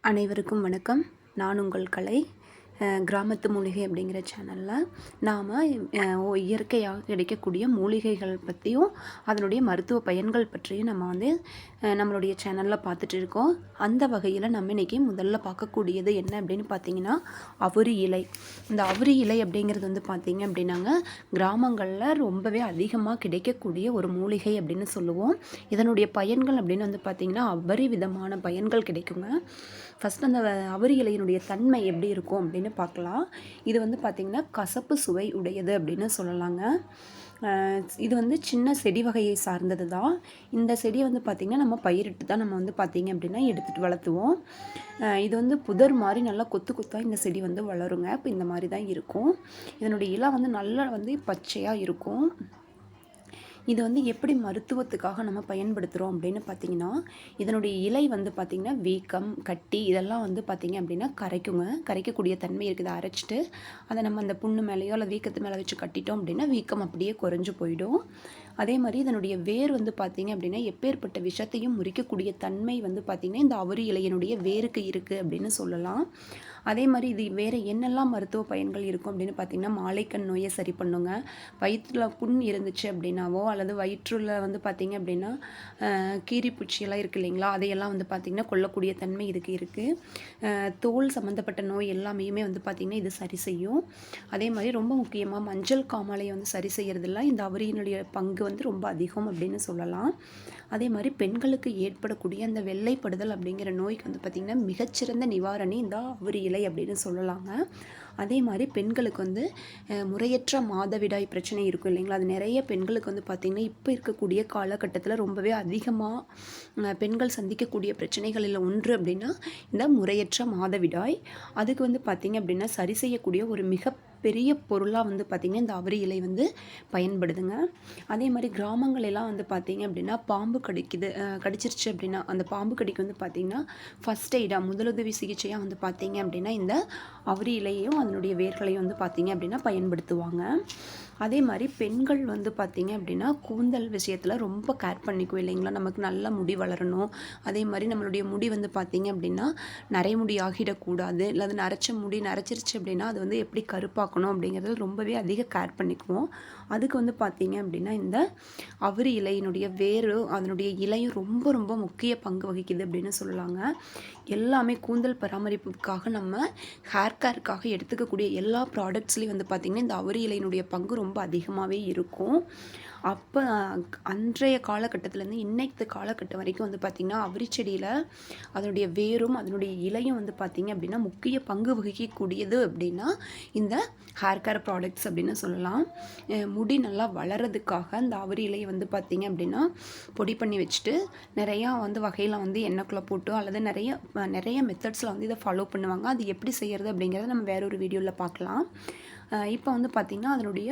அனைவருக்கும் வணக்கம். நான் உங்கள் கலை. கிராமத்து மூலிகை அப்படிங்கிற சேனலில் நாம் இயற்கையாக கிடைக்கக்கூடிய மூலிகைகள் பற்றியும் அதனுடைய மருத்துவ பயன்கள் பற்றியும் நம்ம நம்மளுடைய சேனலில் பார்த்துட்டு இருக்கோம். அந்த வகையில் நம்ம இன்றைக்கி முதல்ல பார்க்கக்கூடியது என்ன அப்படின்னு பார்த்தீங்கன்னா அவுரி இலை. இந்த அவுரி இலை அப்படிங்கிறது பார்த்திங்க அப்படின்னாங்க கிராமங்களில் ரொம்பவே அதிகமாக கிடைக்கக்கூடிய ஒரு மூலிகை அப்படின்னு சொல்லுவோம். இதனுடைய பயன்கள் அப்படின்னு பார்த்திங்கன்னா அபரிவிதமான பயன்கள் கிடைக்குங்க. ஃபஸ்ட் அந்த அவுரி இலையினுடைய தன்மை எப்படி இருக்கும் அப்படின்னு பார்க்கலாம். இது பார்த்திங்கன்னா கசப்பு சுவை உடையது அப்படின்னு சொல்லலாங்க. இது சின்ன செடி வகையை சார்ந்தது தான். இந்த செடியை பார்த்திங்கன்னா நம்ம பயிரிட்டு தான் நம்ம பார்த்திங்க அப்படின்னா எடுத்துகிட்டு வளர்த்துவோம். இது புதர் மாதிரி நல்லா கொத்து கொத்தாக இந்த செடி வளருங்க. இப்போ இந்த மாதிரி தான் இருக்கும். இதனுடைய இலை நல்லா பச்சையாக இருக்கும். இது எப்படி மருத்துவத்துக்காக நம்ம பயன்படுத்துகிறோம் அப்படின்னு பார்த்தீங்கன்னா இதனுடைய இலை பார்த்திங்கன்னா வீக்கம் கட்டி இதெல்லாம் பார்த்திங்க அப்படின்னா கரைக்கக்கூடிய தன்மை இருக்குது. அரைச்சிட்டு அதை நம்ம அந்த புண்ணு மேலேயோ அல்லது வீக்கத்து மேலே வச்சு கட்டிட்டோம் அப்படின்னா வீக்கம் அப்படியே குறைஞ்சு போயிடும். அதே மாதிரி இதனுடைய வேர் பார்த்திங்க அப்படின்னா எப்பேற்பட்ட விஷத்தையும் முறிக்கக்கூடிய தன்மை பார்த்திங்கன்னா இந்த அவுரி இலையினுடைய வேருக்கு இருக்குது அப்படின்னு சொல்லலாம். அதே மாதிரி இது வேறு என்னெல்லாம் மருத்துவ பயன்கள் இருக்கும் அப்படின்னு பார்த்திங்கன்னா மாலைக்கண் நோயை சரி பண்ணுங்க. வயிற்றில் புண் இருந்துச்சு அப்படின்னாவோ அல்லது வயிற்றில் பார்த்திங்க அப்படின்னா கீரிப்பூச்சியெல்லாம் இருக்குது இல்லைங்களா, அதையெல்லாம் பார்த்திங்கன்னா கொல்லக்கூடிய தன்மை இதுக்கு இருக்குது. தோல் சம்மந்தப்பட்ட நோய் எல்லாமே பார்த்திங்கன்னா இது சரி செய்யும். அதே மாதிரி ரொம்ப முக்கியமாக மஞ்சள் காமாலையை சரி செய்கிறதுல இந்த அவுரியினுடைய பங்கு ரொம்ப அதிகம் அப்படின்னு சொல்லலாம். அதே மாதிரி பெண்களுக்கு ஏற்படக்கூடிய அந்த வெள்ளைப்படுதல் அப்படிங்கிற நோய்க்கு பார்த்திங்கன்னா மிகச்சிறந்த நிவாரணி இந்த அவுரி இலை அப்படின்னு சொல்லலாங்க. அதே மாதிரி பெண்களுக்கு முறையற்ற மாதவிடாய் பிரச்சனை இருக்கும் இல்லைங்களா, அது நிறைய பெண்களுக்கு பார்த்திங்கன்னா இப்போ இருக்கக்கூடிய காலகட்டத்தில் ரொம்பவே அதிகமாக பெண்கள் சந்திக்கக்கூடிய பிரச்சனைகளில் ஒன்று அப்படின்னா இந்த முறையற்ற மாதவிடாய். அதுக்கு பார்த்திங்க அப்படின்னா சரி செய்யக்கூடிய ஒரு பெரிய பொருளாக பார்த்திங்கன்னா இந்த அவுரி இலை பயன்படுதுங்க. அதே மாதிரி கிராமங்களெல்லாம் பார்த்திங்க அப்படின்னா பாம்பு கடிச்சிருச்சு அப்படின்னா அந்த பாம்பு கடிக்கு பார்த்திங்கன்னா ஃபஸ்ட் எய்டாக முதலுதவி சிகிச்சையாக பார்த்திங்க அப்படின்னா இந்த அவுரி இலையும் அதனுடைய வேர்களையும் பார்த்திங்க அப்படின்னா பயன்படுத்துவாங்க. அதே மாதிரி பெண்கள் பார்த்திங்க அப்படின்னா கூந்தல் விஷயத்தில் ரொம்ப கேர் பண்ணிக்குவோம் இல்லைங்களா, நமக்கு நல்ல முடி வளரணும். அதே மாதிரி நம்மளுடைய முடி பார்த்திங்க அப்படின்னா நரைமுடி ஆகிடக்கூடாது, இல்லை அது நரைச்சிருச்சு அப்படின்னா அது எப்படி கருப்பாக்கணும் அப்படிங்கிறது ரொம்பவே அதிக கேர் பண்ணிக்குவோம். அதுக்கு பார்த்திங்க அப்படின்னா இந்த அவுரி இலையினுடைய வேரு அதனுடைய இலையும் ரொம்ப ரொம்ப முக்கிய பங்கு வகிக்குது அப்படின்னு சொல்லலாங்க. எல்லாமே கூந்தல் பராமரிப்புக்காக நம்ம ஹேர் கேருக்காக எடுத்துக்கக்கூடிய எல்லா ப்ராடக்ட்ஸ்லேயும் பார்த்திங்கன்னா இந்த அவுரி இலையினுடைய பங்கு ரொம்ப அதிகமாகவே இருக்கும். அப்போ அன்றைய காலகட்டத்திலேருந்து இன்னைக்கு காலகட்டம் வரைக்கும் பார்த்திங்கன்னா அவுரி செடியில் அதனுடைய வேரும் அதனுடைய இலையும் பார்த்திங்க அப்படின்னா முக்கிய பங்கு வகிக்கக்கூடியது அப்படின்னா இந்த ஹேர் கேர் ப்ராடக்ட்ஸ் அப்படின்னு சொல்லலாம். முடி நல்லா வளர்கிறதுக்காக இந்த அவுரி இலையை பார்த்திங்க அப்படின்னா பொடி பண்ணி வச்சுட்டு நிறையா வகையில் எண்ணெய்க்குள்ளே போட்டு அல்லது நிறைய மெத்தட்ஸில் இதை ஃபாலோ பண்ணுவாங்க. அது எப்படி செய்கிறது அப்படிங்கிறத நம்ம வேற ஒரு வீடியோவில் பார்க்கலாம். இப்போ பார்த்திங்கன்னா அதனுடைய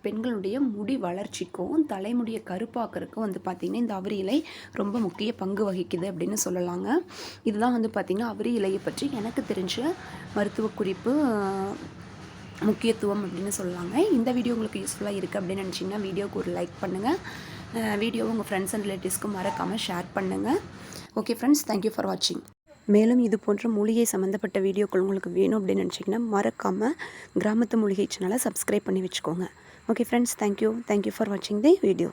பெண்களுடைய முடி வளர்ச்சிக்கும் தலைமுடியை கருப்பாக்கிறதுக்கும் பார்த்திங்கன்னா இந்த அவுரி இலை ரொம்ப முக்கிய பங்கு வகிக்குது அப்படின்னு சொல்லலாங்க. இதுதான் பார்த்திங்கன்னா அவுரி இலையை பற்றி எனக்கு தெரிஞ்ச மருத்துவ குறிப்பு முக்கியத்துவம் அப்படின்னு சொல்லலாங்க. இந்த வீடியோ உங்களுக்கு யூஸ்ஃபுல்லாக இருக்குது அப்படின்னு நினச்சிங்கன்னா வீடியோவுக்கு ஒரு லைக் பண்ணுங்கள். வீடியோவை உங்கள் ஃப்ரெண்ட்ஸ் அண்ட் ரிலேட்டிவ்ஸ்க்கு மறக்காமல் ஷேர் பண்ணுங்கள். ஓகே ஃப்ரெண்ட்ஸ், தேங்க்யூ ஃபார் வாட்சிங். மேலும் இது போன்ற மூலிகை சம்மந்தப்பட்ட வீடியோக்கள் உங்களுக்கு வேணும் அப்படின்னு நினச்சிங்கன்னா மறக்காமல் கிராமத்து மூலிகை சேனலை சப்ஸ்கிரைப் பண்ணி வச்சுக்கோங்க. ஓகே ஃப்ரெண்ட்ஸ், தேங்க்யூ ஃபார் வாட்சிங் தி வீடியோ.